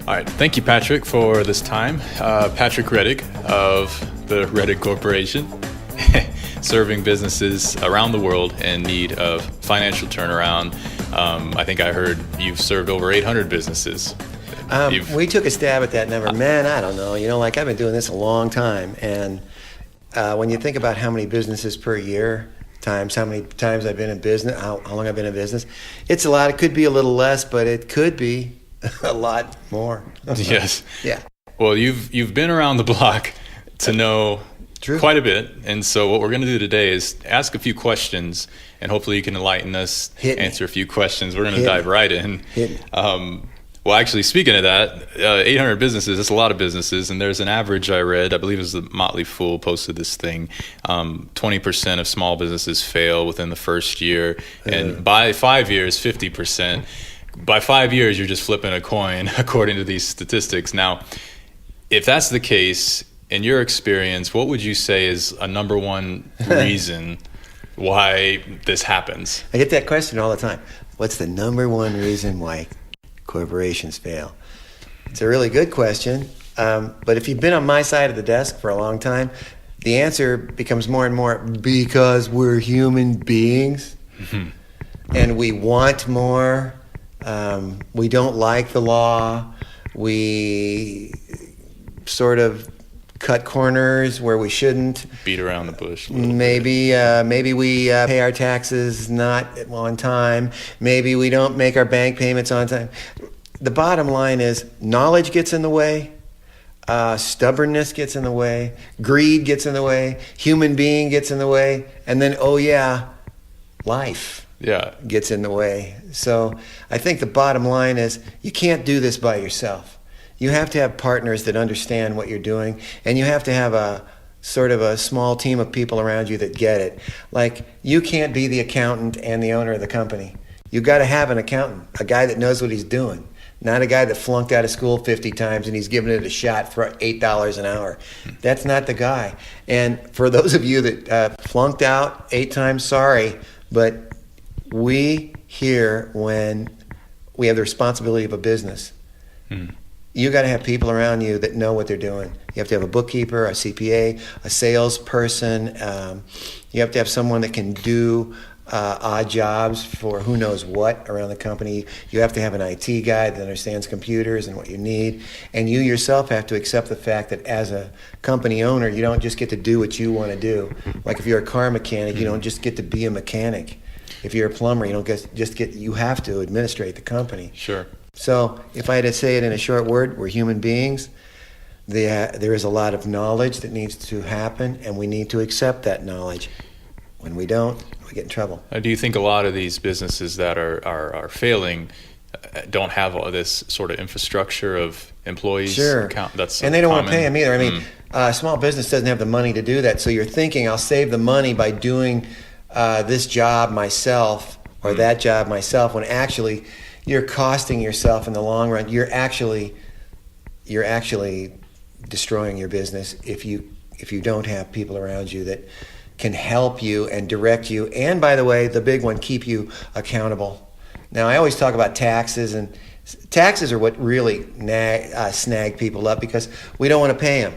All right. Thank you, Patrick, for this time. Patrick Rettig of the Rettig Corporation, serving businesses around the world in need of financial turnaround. I think I heard you've served over 800 businesses. We took a stab at that number. Man, I don't know. I've been doing this a long time. And when you think about how many businesses per year times how many times I've been in business, how long I've been in business, it's a lot. It could be a little less, but it could be a lot more. Yes. Yeah. Well, you've been around the block to know quite a bit. And so what we're going to do today is ask a few questions, and hopefully you can enlighten us, answer a few questions. We're going to dive right in. Well, actually, speaking of that, 800 businesses, that's a lot of businesses. And there's an average I read, I believe it was the Motley Fool posted this thing, 20% of small businesses fail within the first year. And by 5 years, 50%. By 5 years, you're just flipping a coin, according to these statistics. Now, if that's the case, in your experience, what would you say is a number one reason why this happens? I get that question all the time. What's the number one reason why corporations fail? It's a really good question, but if you've been on my side of the desk for a long time, the answer becomes more and more because we're human beings and we want more. We don't like the law. We sort of cut corners where we shouldn't. Beat around the bush. Maybe we pay our taxes not on time. Maybe we don't make our bank payments on time. The bottom line is knowledge gets in the way, stubbornness gets in the way, greed gets in the way, human being gets in the way, and then, life gets in the way. So I think the bottom line is you can't do this by yourself. You have to have partners that understand what you're doing, and you have to have a sort of a small team of people around you that get it. Like, you can't be the accountant and the owner of the company. You got to have an accountant, a guy that knows what he's doing, not a guy that flunked out of school 50 times and he's giving it a shot for $8 an hour. That's not the guy. And for those of you that flunked out 8 times, sorry, but we here, when we have the responsibility of a business, you got to have people around you that know what they're doing. You have to have a bookkeeper, a CPA, a salesperson. You have to have someone that can do odd jobs for who knows what around the company. You have to have an IT guy that understands computers and what you need. And you yourself have to accept the fact that as a company owner, you don't just get to do what you want to do. Like if you're a car mechanic, you don't just get to be a mechanic. If you're a plumber, you don't you have to administrate the company. Sure. So if I had to say it in a short word, we're human beings. There is a lot of knowledge that needs to happen, and we need to accept that knowledge. When we don't, we get in trouble. Do you think a lot of these businesses that are failing don't have all this sort of infrastructure of employees? Sure. And they don't want to pay them either. I mean, a small business doesn't have the money to do that. So you're thinking, I'll save the money by doing this job myself or that job myself, when actually you're costing yourself in the long run. You're actually destroying your business if you don't have people around you that can help you and direct you. And by the way, the big one, keep you accountable. Now, I always talk about taxes, and taxes are what really snag people up because we don't want to pay them.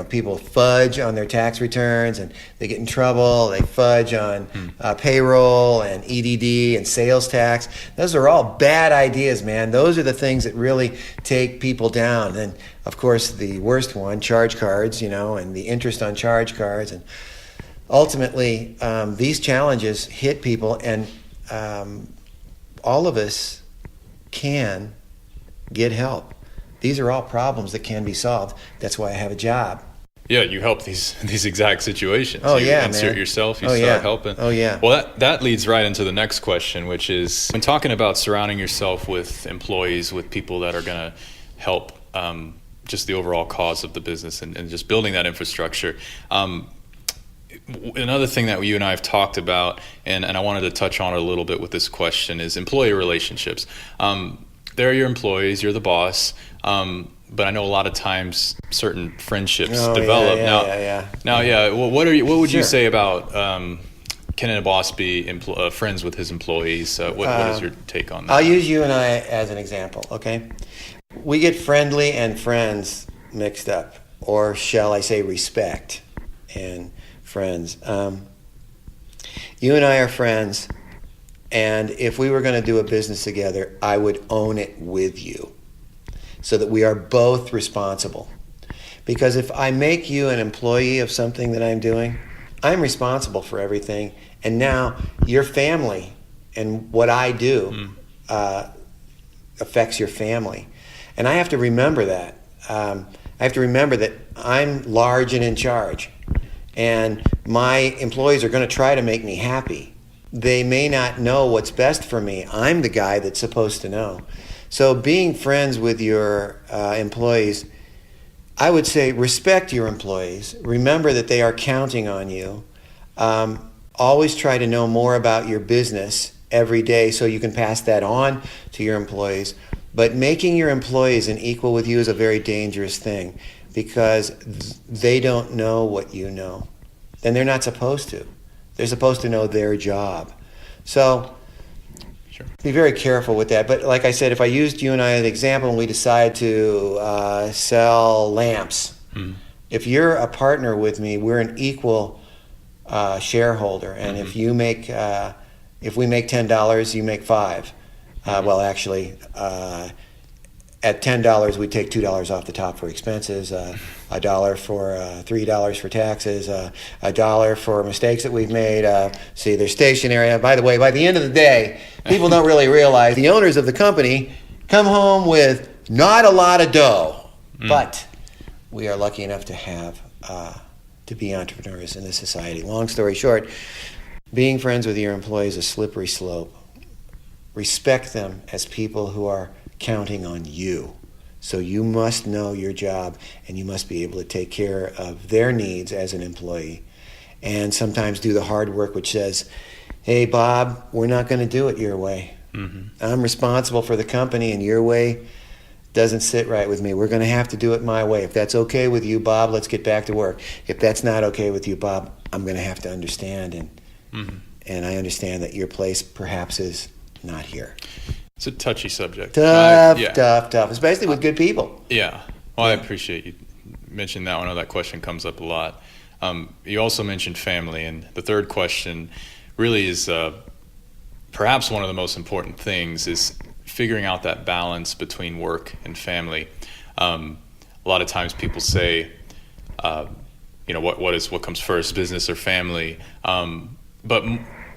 People fudge on their tax returns and they get in trouble. They fudge on payroll and EDD and sales tax. Those are all bad ideas, man. Those are the things that really take people down. And of course, the worst one, charge cards, and the interest on charge cards. And ultimately, these challenges hit people, and all of us can get help. These are all problems that can be solved. That's why I have a job. Yeah, you help these exact situations. Oh, you yeah, insert man. yourself, you start helping. Oh, yeah. Well, that leads right into the next question, which is when talking about surrounding yourself with employees, with people that are going to help just the overall cause of the business and just building that infrastructure. Another thing that you and I have talked about, and I wanted to touch on it a little bit with this question, is employee relationships. They're your employees, you're the boss, but I know a lot of times certain friendships develop. Well, what would you say about can a boss be friends with his employees? What is your take on that? I'll use you and I as an example, okay? We get friendly and friends mixed up, or shall I say respect and friends. You and I are friends, and if we were going to do a business together, I would own it with you so that we are both responsible. Because if I make you an employee of something that I'm doing, I'm responsible for everything, and now your family and what I do affects your family. And I have to remember that. I have to remember that I'm large and in charge, and my employees are going to try to make me happy. They may not know what's best for me. I'm the guy that's supposed to know. So being friends with your employees, I would say respect your employees. Remember that they are counting on you. Always try to know more about your business every day so you can pass that on to your employees. But making your employees an equal with you is a very dangerous thing, because they don't know what you know. And they're not supposed to. They're supposed to know their job. So be very careful with that. But like I said, if I used you and I as an example and we decide to sell lamps, if you're a partner with me, we're an equal shareholder. And if you make, if we make $10, you make $5. Well, actually, at $10, we take $2 off the top for expenses, $1 for $3 for taxes, $1 for mistakes that we've made. See, they're stationary. By the way, by the end of the day, people don't really realize the owners of the company come home with not a lot of dough, but we are lucky enough to have to be entrepreneurs in this society. Long story short, being friends with your employees is a slippery slope. Respect them as people who are counting on you. So you must know your job, and you must be able to take care of their needs as an employee. And sometimes do the hard work, which says, hey, Bob, we're not going to do it your way. I'm responsible for the company, and your way doesn't sit right with me. We're going to have to do it my way. If that's okay with you, Bob, let's get back to work. If that's not okay with you, Bob, I'm going to have to understand. And I understand that your place perhaps is not here. It's a touchy subject. Tough, especially with good people. Yeah. Well, I appreciate you mentioned that one. I know that question comes up a lot. You also mentioned family, and the third question really is perhaps one of the most important things is figuring out that balance between work and family. A lot of times people say, what comes first, business or family? But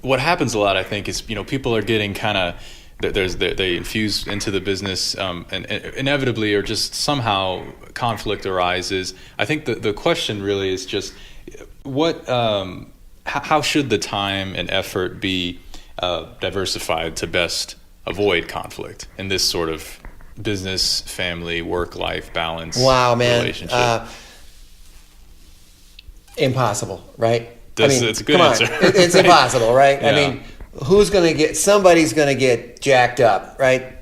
what happens a lot, I think, is people are getting kind of they infuse into the business, and inevitably, or just somehow conflict arises. I think the question really is just how should the time and effort be diversified to best avoid conflict in this sort of business, family, work-life balance relationship? Impossible, right? It's a good answer. It's impossible, right? Yeah. I mean, somebody's going to get jacked up, right?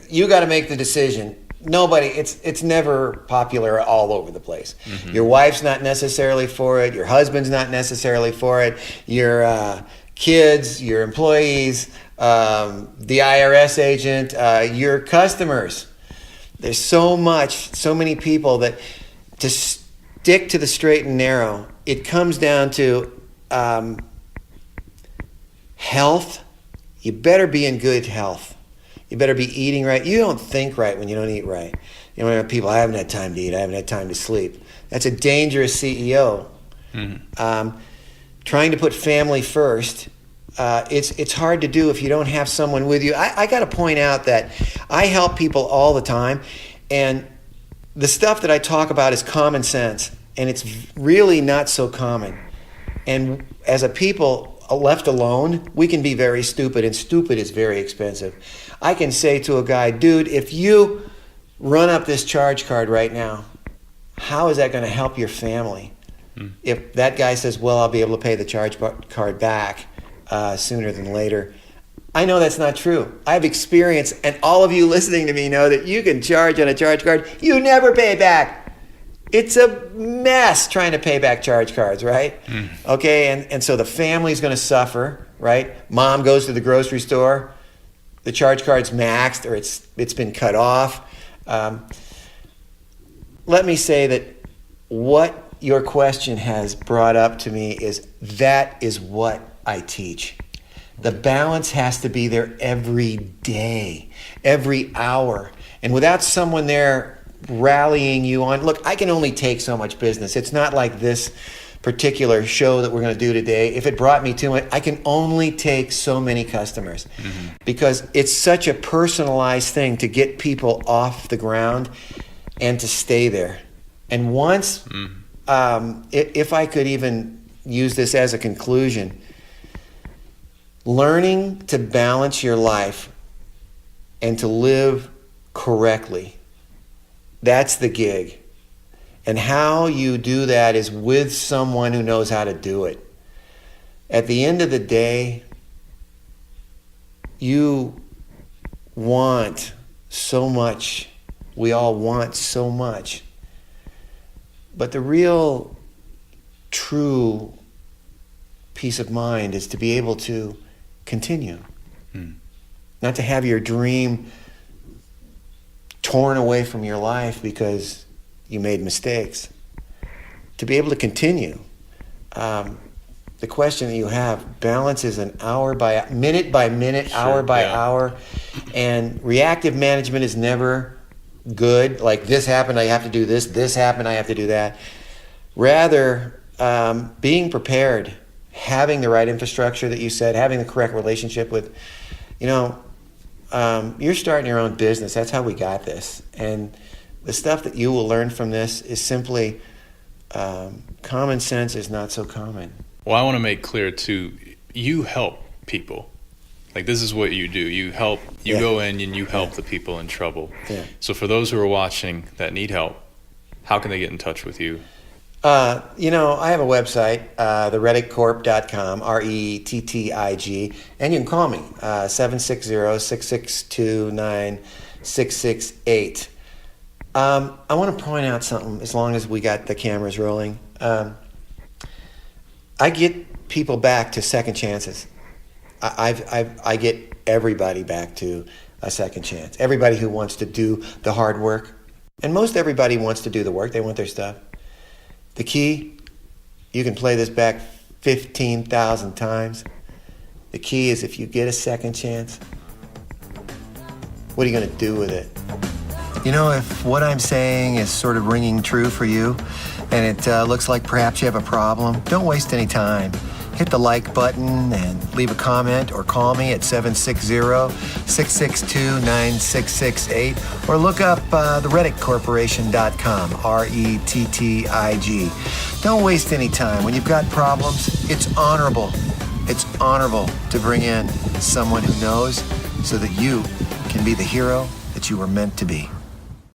You got to make the decision. Nobody, it's never popular all over the place. Your wife's not necessarily for it. Your husband's not necessarily for it. Your kids, your employees, the IRS agent, your customers. There's so many people that to stick to the straight and narrow, it comes down to health. You better be in good health. You better be eating right. You don't think right when you don't eat right. People, I haven't had time to eat. I haven't had time to sleep. That's a dangerous CEO. Trying to put family first, it's hard to do if you don't have someone with you. I got to point out that I help people all the time, and the stuff that I talk about is common sense, and it's really not so common. And as a people left alone, we can be very stupid, and stupid is very expensive. I can say to a guy, dude, if you run up this charge card right now, how is that going to help your family? If that guy says, well, I'll be able to pay the charge card back sooner than later, I know that's not true. I have experience, and all of you listening to me know that you can charge on a charge card, you never pay back. It's a mess trying to pay back charge cards, right? Okay, and so the family's going to suffer, right? Mom goes to the grocery store, the charge card's maxed, or it's been cut off. Let me say that what your question has brought up to me that is what I teach. The balance has to be there every day, every hour. And without someone there rallying you on, look, I can only take so much business. It's not like this particular show that we're going to do today. If it brought me too much, I can only take so many customers because it's such a personalized thing to get people off the ground and to stay there. And once, if I could even use this as a conclusion, learning to balance your life and to live correctly, that's the gig. And how you do that is with someone who knows how to do it. At the end of the day, you want so much. We all want so much. But the real, true peace of mind is to be able to continue. Not to have your dream torn away from your life because you made mistakes. To be able to continue. The question that you have, balance is an minute by minute, hour by hour, and reactive management is never good. Like, this happened, I have to do this. This happened, I have to do that. Rather, being prepared, having the right infrastructure that you said, having the correct relationship with, you're starting your own business. That's how we got this. And the stuff that you will learn from this is simply common sense is not so common. Well, I want to make clear too, you help people. Like, this is what you do. You help, go in and you help the people in trouble. Yeah. So for those who are watching that need help, how can they get in touch with you? I have a website, therettigcorp.com, RETTIG, and you can call me, 760-662-9668. I want to point out something, as long as we got the cameras rolling. I get people back to second chances. I get everybody back to a second chance. Everybody who wants to do the hard work. And most everybody wants to do the work. They want their stuff. The key, you can play this back 15,000 times. The key is, if you get a second chance, what are you going to do with it? If what I'm saying is sort of ringing true for you, and it looks like perhaps you have a problem, don't waste any time. Hit the like button and leave a comment, or call me at 760-662-9668, or look up therettigcorporation.com, RETTIG. Don't waste any time. When you've got problems, it's honorable. It's honorable to bring in someone who knows, so that you can be the hero that you were meant to be.